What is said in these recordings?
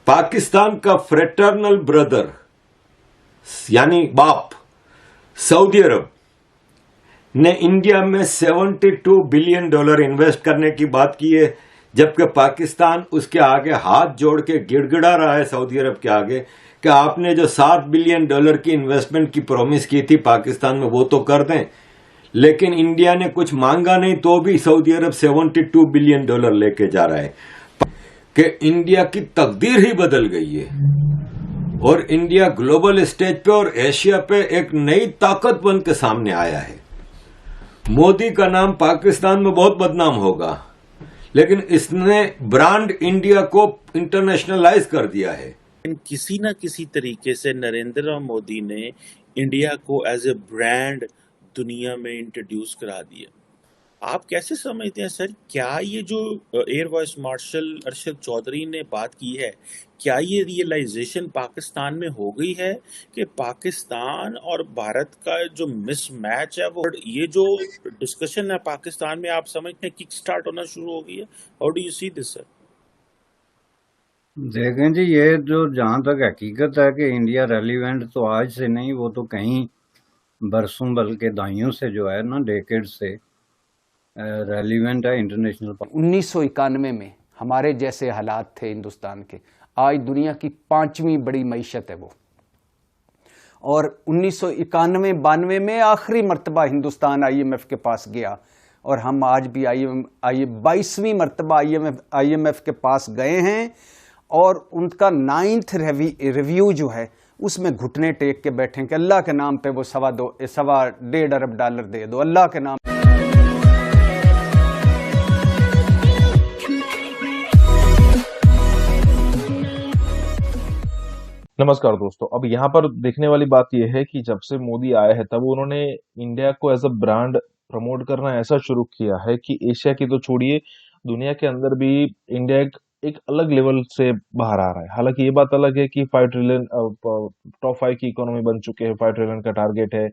पाकिस्तान का fraternal brother यानी बाप सऊदी अरब ने इंडिया में $72 बिलियन इन्वेस्ट करने की बात की है, जबकि पाकिस्तान उसके आगे हाथ जोड़ के गिड़गिड़ा रहा है सऊदी अरब के आगे कि आपने जो $7 बिलियन की इन्वेस्टमेंट की प्रॉमिस की थी पाकिस्तान में वो तो कर दें। लेकिन इंडिया ने कुछ मांगा नहीं तो भी सऊदी अरब $72 बिलियन लेके जा रहा है कि इंडिया की तकदीर ही बदल गई है और इंडिया ग्लोबल स्टेज पे और एशिया पे एक नई ताकत बन के सामने आया है। मोदी का नाम पाकिस्तान में बहुत बदनाम होगा, लेकिन इसने ब्रांड इंडिया को इंटरनेशनलाइज कर दिया है। किसी न किसी तरीके से नरेंद्र मोदी ने इंडिया को एज ए ब्रांड दुनिया में इंट्रोड्यूस करा दिया। आप कैसे समझते हैं सर, क्या ये जो air vice marshal Arshad Chaudhry ने बात की है, क्या ये रियलाइजेशन पाकिस्तान में हो गई है कि पाकिस्तान और भारत का जो मिसमैच है, वो ये जो डिस्कशन है पाकिस्तान में, आप समझते हैं किक स्टार्ट होना शुरू हो गई है? How do you see this sir? देखें जी, ये जो जहाँ तक हकीकत है कि इंडिया रेलिवेंट तो आज से नहीं, वो तो कहीं बरसों बल्कि दहाइयों से जो है ना, डेकेड से रेलिवेंट है इंटरनेशनल। 1991 में हमारे जैसे हालात थे हिंदुस्तान के, आज दुनिया की 5वीं बड़ी मईशत है वो। और 1991-92 में आखिरी मर्तबा हिंदुस्तान IMF के पास गया और हम आज भी 22वीं मर्तबा IMF के पास गए हैं और उनका 9th रिव्यू जो है उसमें घुटने टेक के बैठे कि अल्लाह के नाम पे वो $1.5 अरब दे दो, अल्लाह के नाम। नमस्कार दोस्तों, अब यहाँ पर देखने वाली बात यह है कि जब से मोदी आए हैं तब उन्होंने इंडिया को एज अ ब्रांड प्रमोट करना ऐसा शुरू किया है कि एशिया की तो छोड़िए, दुनिया के अंदर भी इंडिया एक अलग लेवल से बाहर आ रहा है। हालांकि ये बात अलग है कि 5 ट्रिलियन टॉप 5 की इकोनॉमी बन चुके हैं, 5 ट्रिलियन का टारगेट है,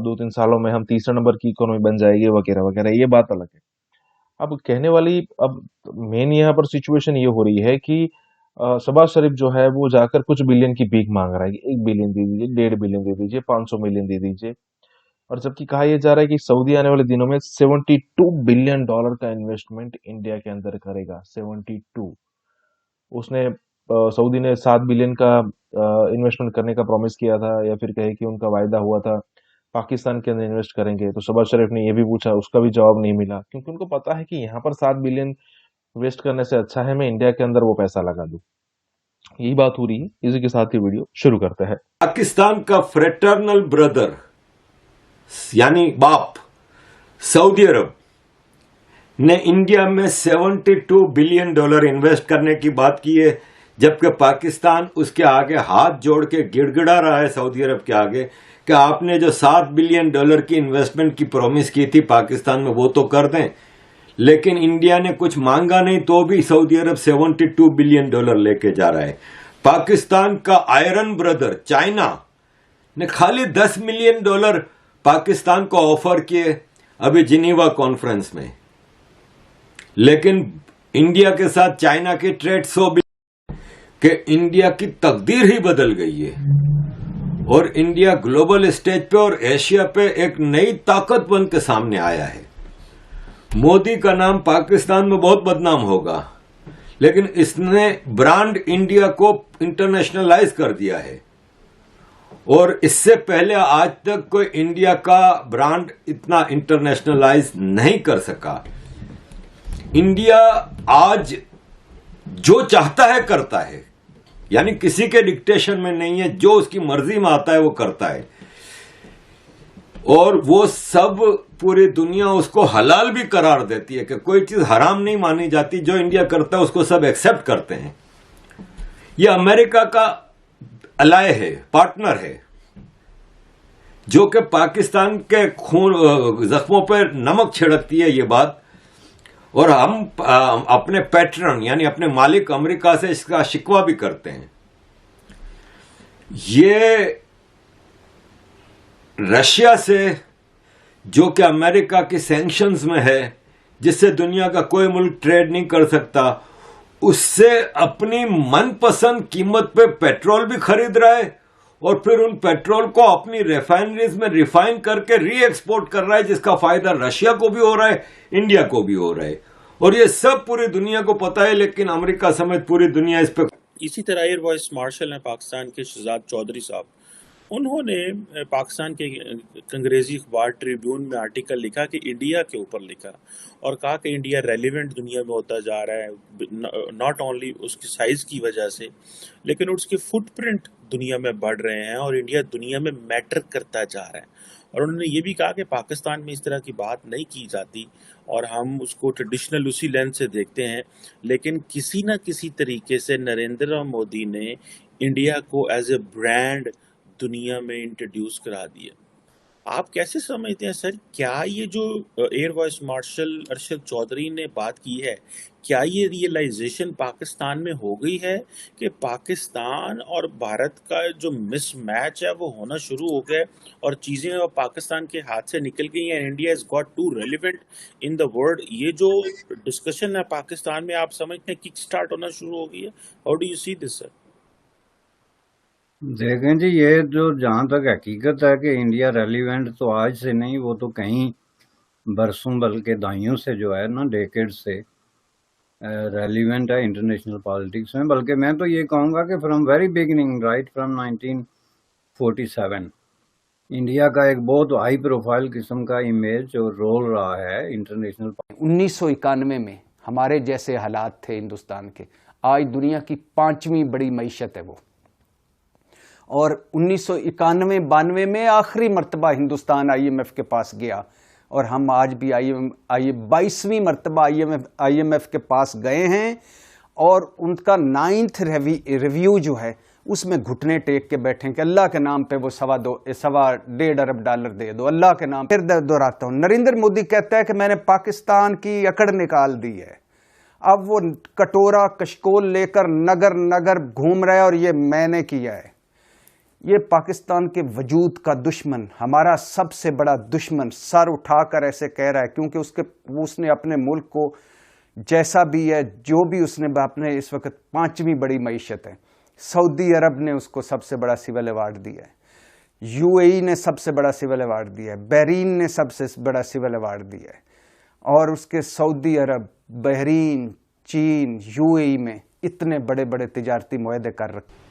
2-3 सालों में हम तीसरे नंबर की इकोनॉमी बन जाएगी वगैरह वगैरह, ये बात अलग है। अब कहने वाली मेन यहाँ पर सिचुएशन ये हो रही है कि शहबाज शरीफ जो है वो जाकर कुछ बिलियन की भीख मांग रहा है कि 1 बिलियन दे दीजिए, 1.5 बिलियन दे दीजिए, 500 मिलियन दे दीजिए। और जबकि कहा यह जा रहा है कि सऊदी आने वाले दिनों में $72 बिलियन का इन्वेस्टमेंट इंडिया के अंदर करेगा। 72 उसने सऊदी ने 7 बिलियन का इन्वेस्टमेंट करने का प्रॉमिस किया था, या फिर कहे कि उनका वायदा हुआ था पाकिस्तान के अंदर इन्वेस्ट करेंगे। तो शहबाज शरीफ ने यह भी पूछा, उसका भी जवाब नहीं मिला, क्योंकि उनको पता है कि यहाँ पर 7 बिलियन वेस्ट करने से अच्छा है मैं इंडिया के अंदर वो पैसा लगा दूं। यही बात हो रही है। इसी के साथ ही वीडियो शुरू करते हैं। पाकिस्तान का फ्रेटर्नल ब्रदर यानी बाप सऊदी अरब ने इंडिया में $72 बिलियन इन्वेस्ट करने की बात की है, जबकि पाकिस्तान उसके आगे हाथ जोड़ के गिड़गिड़ा रहा है सऊदी अरब के आगे कि आपने जो $7 बिलियन की इन्वेस्टमेंट की प्रॉमिस की थी पाकिस्तान में वो तो कर दें। लेकिन इंडिया ने कुछ मांगा नहीं तो भी सऊदी अरब $72 बिलियन लेके जा रहा है। पाकिस्तान का आयरन ब्रदर चाइना ने खाली $10 मिलियन पाकिस्तान को ऑफर किए अभी जिनीवा कॉन्फ्रेंस में, लेकिन इंडिया के साथ चाइना की ट्रेड सो भी कि इंडिया की तकदीर ही बदल गई है और इंडिया ग्लोबल स्टेज पे और एशिया पे एक नई ताकत बन के सामने आया है। मोदी का नाम पाकिस्तान में बहुत बदनाम होगा, लेकिन इसने ब्रांड इंडिया को इंटरनेशनलाइज कर दिया है और इससे पहले आज तक कोई इंडिया का ब्रांड इतना इंटरनेशनलाइज नहीं कर सका। इंडिया आज जो चाहता है करता है, यानी किसी के डिक्टेशन में नहीं है, जो उसकी मर्जी में आता है वो करता है और वो सब पूरी दुनिया उसको हलाल भी करार देती है कि कोई चीज हराम नहीं मानी जाती। जो इंडिया करता है उसको सब एक्सेप्ट करते हैं। ये अमेरिका का अलाय है, पार्टनर है, जो कि पाकिस्तान के खून जख्मों पर नमक छिड़कती है ये बात, और हम अपने पैट्रन यानी अपने मालिक अमेरिका से इसका शिकवा भी करते हैं। ये रशिया से, जो कि अमेरिका की सैंक्शंस में है, जिससे दुनिया का कोई मुल्क ट्रेड नहीं कर सकता, उससे अपनी मनपसंद कीमत पे पेट्रोल भी खरीद रहा है और फिर उन पेट्रोल को अपनी रिफाइनरीज में रिफाइन करके री एक्सपोर्ट कर रहा है, जिसका फायदा रशिया को भी हो रहा है, इंडिया को भी हो रहा है। और ये सब पूरी दुनिया को पता है, लेकिन अमेरिका समेत पूरी दुनिया इस पे। इसी तरह एयर वाइस मार्शल हैं पाकिस्तान के शहजाद चौधरी साहब, उन्होंने पाकिस्तान के अंग्रेजी अखबार ट्रिब्यून में आर्टिकल लिखा कि इंडिया के ऊपर लिखा और कहा कि इंडिया रेलिवेंट दुनिया में होता जा रहा है, नॉट ओनली उसकी साइज की वजह से लेकिन उसके फुटप्रिंट दुनिया में बढ़ रहे हैं और इंडिया दुनिया में मैटर करता जा रहा है। और उन्होंने ये भी कहा कि पाकिस्तान में इस तरह की बात नहीं की जाती और हम उसको ट्रेडिशनल उसी लेंस से देखते हैं, लेकिन किसी न किसी तरीके से नरेंद्र मोदी ने इंडिया को एज ए ब्रांड दुनिया में इंट्रोड्यूस करा दिया। आप कैसे समझते हैं सर, क्या ये जो air vice marshal Arshad Chaudhry ने बात की है, क्या ये रियलाइजेशन पाकिस्तान में हो गई है कि पाकिस्तान और भारत का जो मिसमैच है वो होना शुरू हो गया और चीज़ें अब पाकिस्तान के हाथ से निकल गई हैं, India is got to relevant in the world? ये जो डिस्कशन है पाकिस्तान में, आप समझते हैं किक स्टार्ट होना शुरू हो गई है? How do you see this sir? देखें जी, ये जो जहाँ तक हकीकत है कि इंडिया रेलिवेंट तो आज से नहीं, वो तो कहीं बरसों बल्कि दहाइयों से जो है ना, डेकेड से रेलिवेंट है इंटरनेशनल पॉलिटिक्स में। बल्कि मैं तो ये कहूँगा कि from very beginning, right from 1947 India का एक बहुत हाई प्रोफाइल किस्म का इमेज और रोल रहा है इंटरनेशनल। 1991 में हमारे जैसे हालात थे हिंदुस्तान के, आज दुनिया की 5वीं बड़ी मईशत है वो। और 1991-92 में आखिरी मर्तबा हिंदुस्तान आईएमएफ के पास गया और हम आज भी 22वीं मर्तबा आईएमएफ के पास गए हैं और उनका 9th रिव्यू जो है उसमें घुटने टेक के बैठे कि अल्लाह के नाम पे वो $1.5 अरब दे दो, अल्लाह के नाम। फिर दोहराता हूं, नरेंद्र मोदी कहता है कि मैंने पाकिस्तान की अकड़ निकाल दी है। अब वो कटोरा कशकोल लेकर नगर नगर घूम रहा है और ये मैंने किया है। ये पाकिस्तान के वजूद का दुश्मन, हमारा सबसे बड़ा दुश्मन सर उठाकर ऐसे कह रहा है, क्योंकि उसने अपने मुल्क को जैसा भी है, जो भी उसने अपने इस वक्त 5वीं बड़ी मईशत है। सऊदी अरब ने उसको सबसे बड़ा सिविल अवार्ड दिया है, यूएई ने सबसे बड़ा सिविल अवार्ड दिया है, बहरीन ने सबसे बड़ा सिविल अवार्ड दिया है और उसके सऊदी अरब, बहरीन, चीन, यूएई में इतने बड़े बड़े तिजारती मुआहदे कर रखे।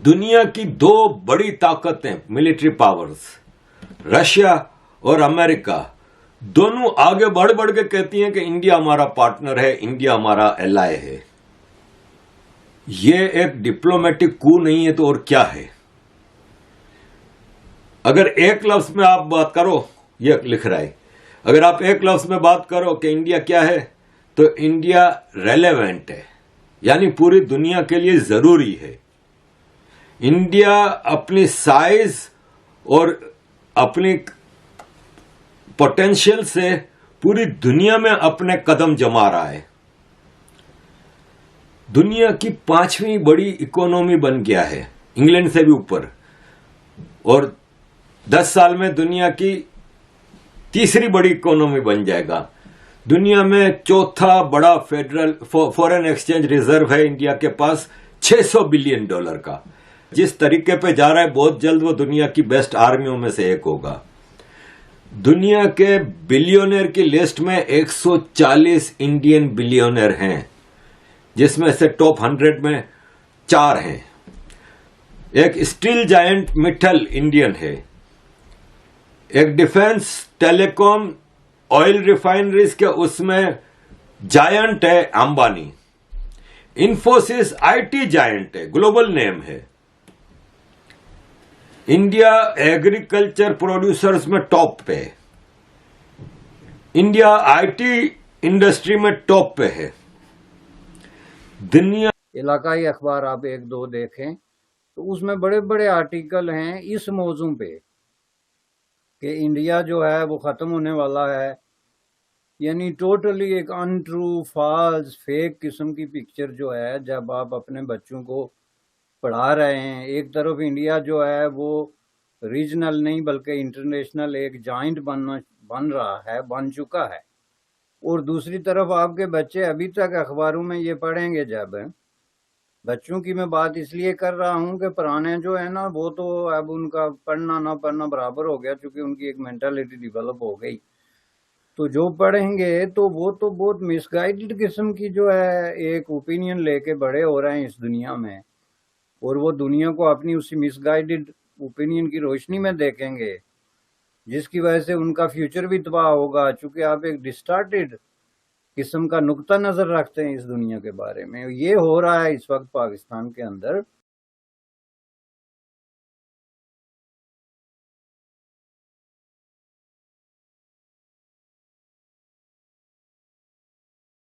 दुनिया की 2 बड़ी ताकतें, मिलिट्री पावर्स, रशिया और अमेरिका, दोनों आगे बढ़ बढ़ के कहती हैं कि इंडिया हमारा पार्टनर है, इंडिया हमारा एलाय है। ये एक डिप्लोमेटिक कू नहीं है तो और क्या है? अगर एक लफ्ज में आप बात करो, ये लिख रहा है, अगर आप एक लफ्ज में बात करो कि इंडिया क्या है, तो इंडिया रेलेवेंट है, यानी पूरी दुनिया के लिए जरूरी है। इंडिया अपनी साइज और अपनी पोटेंशियल से पूरी दुनिया में अपने कदम जमा रहा है। दुनिया की 5वीं बड़ी इकोनॉमी बन गया है, इंग्लैंड से भी ऊपर, और 10 साल में दुनिया की 3री बड़ी इकोनॉमी बन जाएगा। दुनिया में 4था बड़ा फेडरल फॉरेन एक्सचेंज रिजर्व है इंडिया के पास, $600 बिलियन का। जिस तरीके पे जा रहा है, बहुत जल्द वो दुनिया की बेस्ट आर्मियों में से एक होगा। दुनिया के बिलियनर की लिस्ट में 140 इंडियन बिलियनर हैं, जिसमें से टॉप 100 में 4 हैं। एक स्टील जायंट मित्तल इंडियन है, एक डिफेंस, टेलीकॉम, ऑयल रिफाइनरीज के उसमें जायंट है अंबानी। इंफोसिस आईटी जायंट है, ग्लोबल नेम है। इंडिया एग्रीकल्चर प्रोड्यूसर्स में टॉप पे है, इंडिया आईटी इंडस्ट्री में टॉप पे है। दुनिया इलाकाई अखबार आप 1-2 देखें तो उसमें बड़े बड़े आर्टिकल हैं इस मौजू पे कि इंडिया जो है वो ख़त्म होने वाला है, यानी टोटली एक अनट्रू, फॉल्स, फेक किस्म की पिक्चर जो है जब आप अपने बच्चों को पढ़ा रहे हैं। एक तरफ इंडिया जो है वो रीजनल नहीं बल्कि इंटरनेशनल एक जॉइंट बन रहा है, बन चुका है। اور دوسری طرف آپ کے بچے ابھی تک اخباروں میں یہ پڑھیں گے جب بچوں کی میں بات اس لیے کر رہا ہوں کہ پرانے جو ہے نا وہ تو اب ان کا پڑھنا نہ پڑھنا برابر ہو گیا، چونکہ ان کی ایک مینٹلٹی ڈیولپ ہو گئی، تو جو پڑھیں گے تو وہ تو بہت مس گائیڈڈ قسم کی جو ہے ایک اوپینین لے کے بڑے ہو رہے ہیں اس دنیا میں، اور وہ دنیا کو اپنی اسی مس گائیڈڈ اوپینین کی روشنی میں دیکھیں گے، جس کی وجہ سے ان کا فیوچر بھی تباہ ہوگا، چونکہ آپ ایک ڈسٹارٹیڈ قسم کا نقطہ نظر رکھتے ہیں اس دنیا کے بارے میں۔ یہ ہو رہا ہے اس وقت پاکستان کے اندر۔